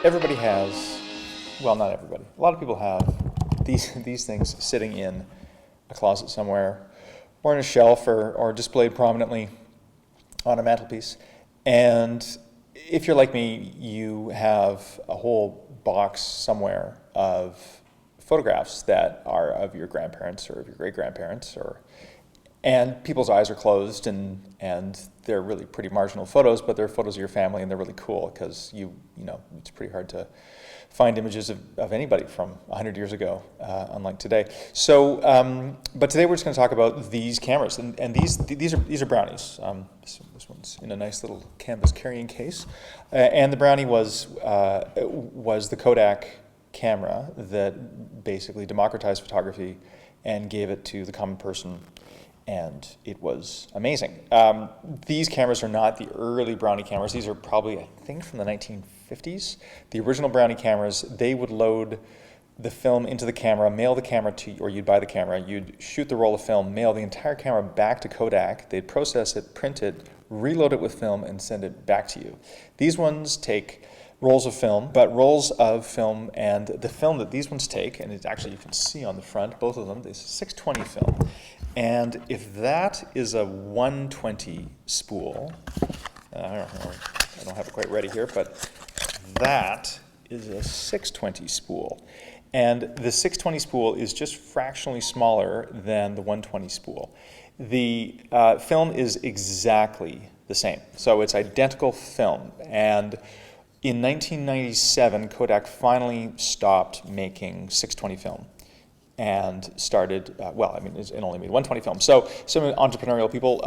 Everybody has, well, not everybody, a lot of people have these things sitting in a closet somewhere, or in a shelf, or displayed prominently on a mantelpiece. And if you're like me, you have a whole box somewhere of photographs that are of your grandparents or of your great-grandparents, and people's eyes are closed, and they're really pretty marginal photos, but they're photos of your family, and they're really cool because you know it's pretty hard to find images of anybody from 100 years ago, unlike today. So, but today we're just going to talk about these cameras, and these are brownies. This one's in a nice little canvas carrying case, and the Brownie was the Kodak camera that basically democratized photography and gave it to the common person. And it was amazing. These cameras are not the early Brownie cameras. These are probably, I think, from the 1950s. The original Brownie cameras, they would load the film into the camera, mail the camera to you, or you'd buy the camera, you'd shoot the roll of film, mail the entire camera back to Kodak, they'd process it, print it, reload it with film, and send it back to you. These ones take rolls of film, but rolls of film, and the film that these ones take, and it's actually, you can see on the front, both of them, this is 620 film. And if that is a 120 spool, I don't have it quite ready here, but that is a 620 spool. And the 620 spool is just fractionally smaller than the 120 spool. The film is exactly the same. So it's identical film. And in 1997, Kodak finally stopped making 620 film and started, it only made 120 film. So some entrepreneurial people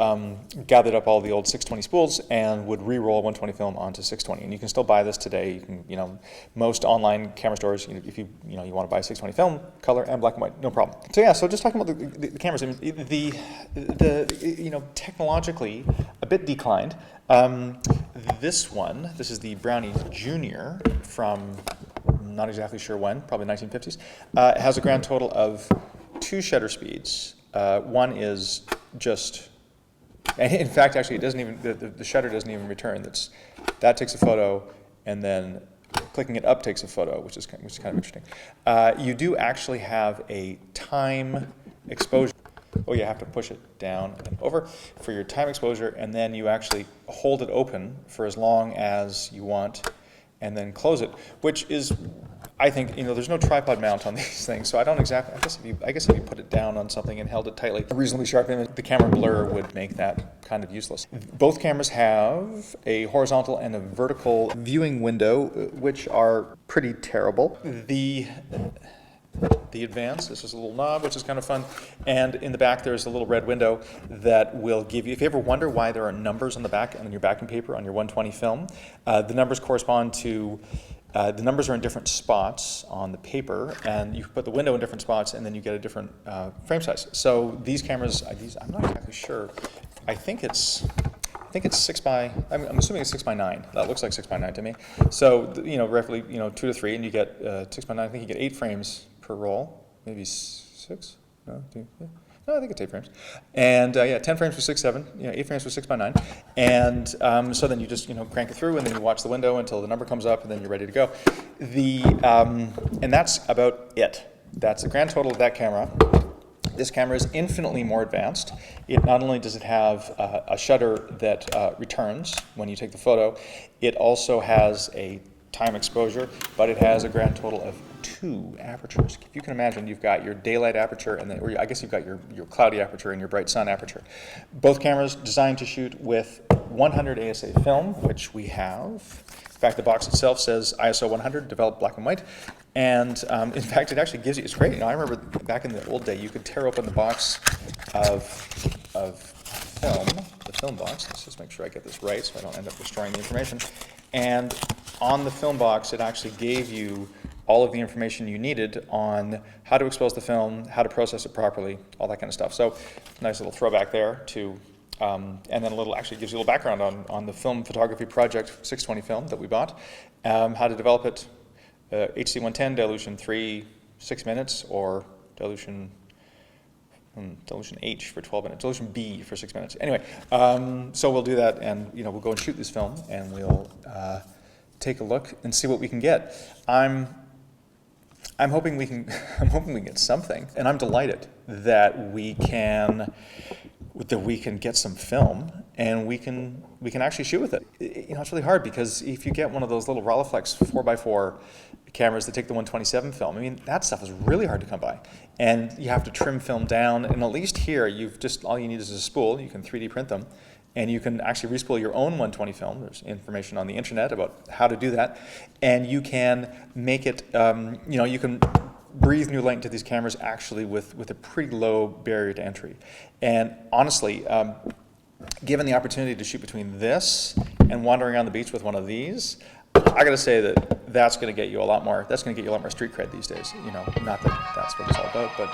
gathered up all the old 620 spools and would re-roll 120 film onto 620. And you can still buy this today. You can, most online camera stores, if you want to buy 620 film, color and black and white, no problem. So yeah, so just talking about the cameras, technologically a bit declined. This is the Brownie Junior from, not exactly sure when, probably 1950s. It has a grand total of 2 shutter speeds. One is just, in fact, actually, it doesn't even, the shutter doesn't even return. That takes a photo, and then clicking it up takes a photo, which is kind of interesting. You do actually have a time exposure. Oh, you have to push it down and over for your time exposure, and then you actually hold it open for as long as you want, and then close it, which is, I think, there's no tripod mount on these things, so I don't exactly, I guess if you put it down on something and held it tightly, a reasonably sharp image, the camera blur would make that kind of useless. Both cameras have a horizontal and a vertical viewing window, which are pretty terrible. The advance, this is a little knob, which is kind of fun, and in the back there's a little red window that will give you, if you ever wonder why there are numbers on the back and on your backing paper on your 120 film, the numbers correspond to, the numbers are in different spots on the paper, and you put the window in different spots, and then you get a different frame size. So these cameras, I'm not exactly sure, I think it's 6 by, I'm assuming it's 6 by 9. That looks like 6 by 9 to me. So, roughly, 2 to 3, and you get 6 by 9. I think you get 8 frames per roll, maybe 6. No, 2, yeah. No, I think it's 8 frames. And 10 frames for 6, 7. 8 frames for 6 by 9. And so then you just crank it through, and then you watch the window until the number comes up, and then you're ready to go. And that's about it. That's the grand total of that camera. This camera is infinitely more advanced. It not only does it have a shutter that returns when you take the photo, it also has a time exposure, but it has a grand total of 2 apertures. If you can imagine, you've got your daylight aperture, and then, or I guess you've got your cloudy aperture and your bright sun aperture. Both cameras designed to shoot with 100 ASA film, which we have. In fact, the box itself says ISO 100, developed black and white. And in fact, it actually gives you, it's great. I remember back in the old day, you could tear open the box of film, the film box. Let's just make sure I get this right so I don't end up destroying the information. And on the film box, it actually gave you all of the information you needed on how to expose the film, how to process it properly, all that kind of stuff. So nice little throwback there to, and then actually gives you a little background on the film photography project 620 film that we bought, how to develop it, HC110, dilution 3, 6 minutes, or dilution H for 12 minutes, dilution B for 6 minutes. Anyway, so we'll do that, and we'll go and shoot this film, and we'll take a look and see what we can get. I'm hoping we can I'm hoping we can get something, and I'm delighted that we can get some film and we can actually shoot with it. It's really hard because if you get one of those little Rolleiflex 4x4 cameras that take the 127 film, I mean, that stuff is really hard to come by. And you have to trim film down, and at least here, all you need is a spool. You can 3D print them, and you can actually respool your own 120 film. There's information on the internet about how to do that. And you can make it, you can breathe new light into these cameras actually with a pretty low barrier to entry. And honestly, given the opportunity to shoot between this and wandering around the beach with one of these, I got to say that that's going to get you a lot more. That's going to get you a lot more street cred these days. Not that that's what it's all about, but.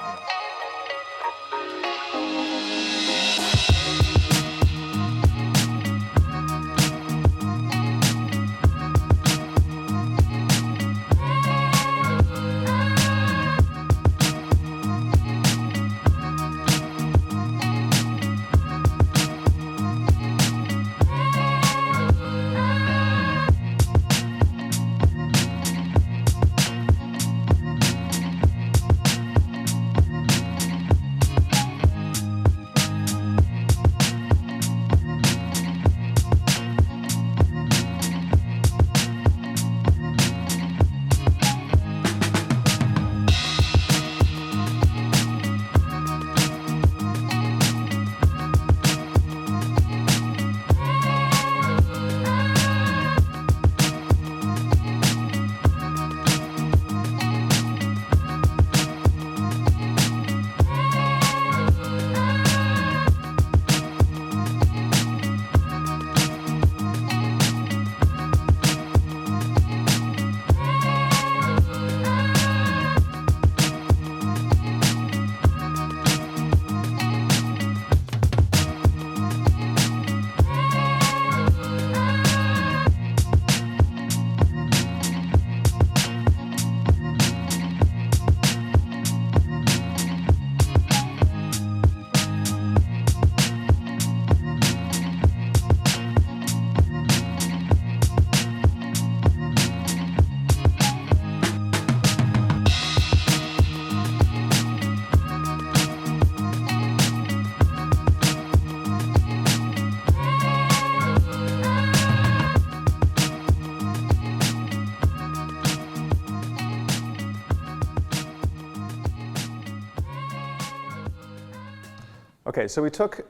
Okay, so we took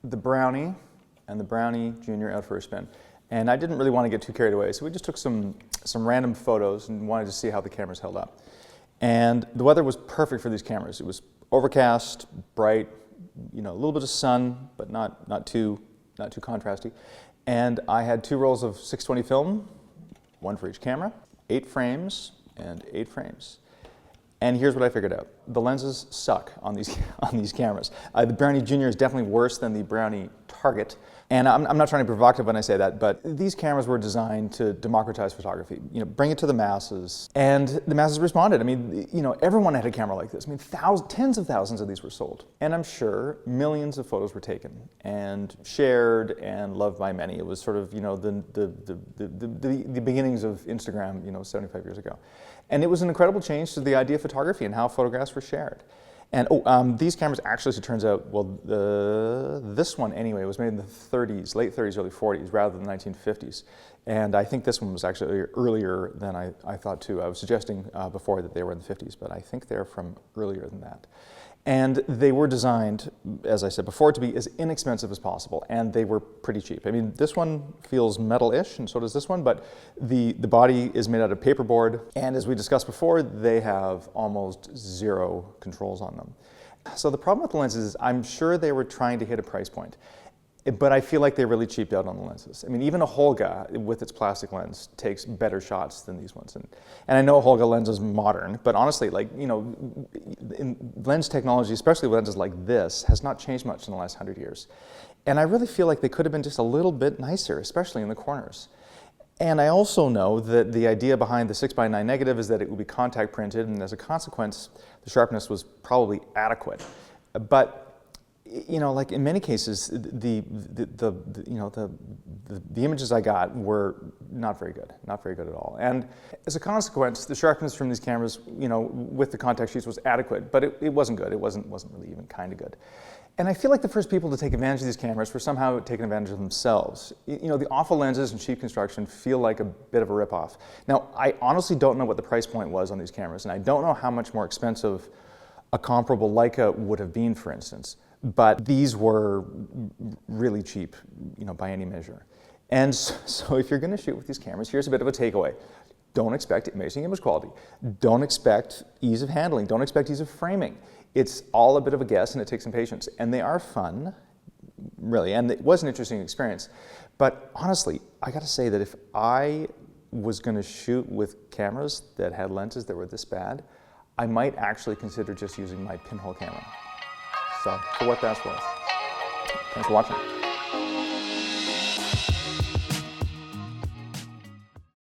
the Brownie and the Brownie Junior out for a spin, and I didn't really want to get too carried away, so we just took some random photos and wanted to see how the cameras held up. And the weather was perfect for these cameras. It was overcast, bright, a little bit of sun, but not too contrasty. And I had 2 rolls of 620 film, 1 for each camera, 8 frames and 8 frames. And here's what I figured out. The lenses suck on these cameras. The Brownie Junior is definitely worse than the Brownie Target. And I'm not trying to be provocative when I say that, but these cameras were designed to democratize photography, bring it to the masses. And the masses responded. I mean, everyone had a camera like this. I mean, tens of thousands of these were sold. And I'm sure millions of photos were taken and shared and loved by many. It was sort of, the beginnings of Instagram, 75 years ago. And it was an incredible change to the idea of photography and how photographs were shared. And these cameras actually, as it turns out, this one anyway was made in the 30s, late 30s, early 40s, rather than the 1950s. And I think this one was actually earlier than I thought too. I was suggesting before that they were in the 50s, but I think they're from earlier than that. And they were designed, as I said before, to be as inexpensive as possible, and they were pretty cheap. I mean, this one feels metal-ish, and so does this one, but the body is made out of paperboard, and as we discussed before, they have almost 0 controls on them. So the problem with the lenses is I'm sure they were trying to hit a price point, but I feel like they really cheaped out on the lenses. I mean, even a Holga with its plastic lens takes better shots than these ones. And I know a Holga lens is modern, but honestly, lens technology, especially lenses like this, has not changed much in the last 100 years. And I really feel like they could have been just a little bit nicer, especially in the corners. And I also know that the idea behind the 6x9 negative is that it will be contact printed, and as a consequence, the sharpness was probably adequate. But you know, like in many cases, the images I got were not very good at all. And as a consequence, the sharpness from these cameras, you know, with the contact sheets was adequate, but it wasn't good. It wasn't really even kind of good. And I feel like the first people to take advantage of these cameras were somehow taking advantage of themselves. You know, the awful lenses and cheap construction feel like a bit of a ripoff. Now, I honestly don't know what the price point was on these cameras, and I don't know how much more expensive a comparable Leica would have been, for instance. But these were really cheap, you know, by any measure. And so if you're going to shoot with these cameras, here's a bit of a takeaway. Don't expect amazing image quality. Don't expect ease of handling. Don't expect ease of framing. It's all a bit of a guess, and it takes some patience. And they are fun, really, and it was an interesting experience. But honestly, I got to say that if I was going to shoot with cameras that had lenses that were this bad, I might actually consider just using my pinhole camera. So, for what that's worth. Thanks for watching.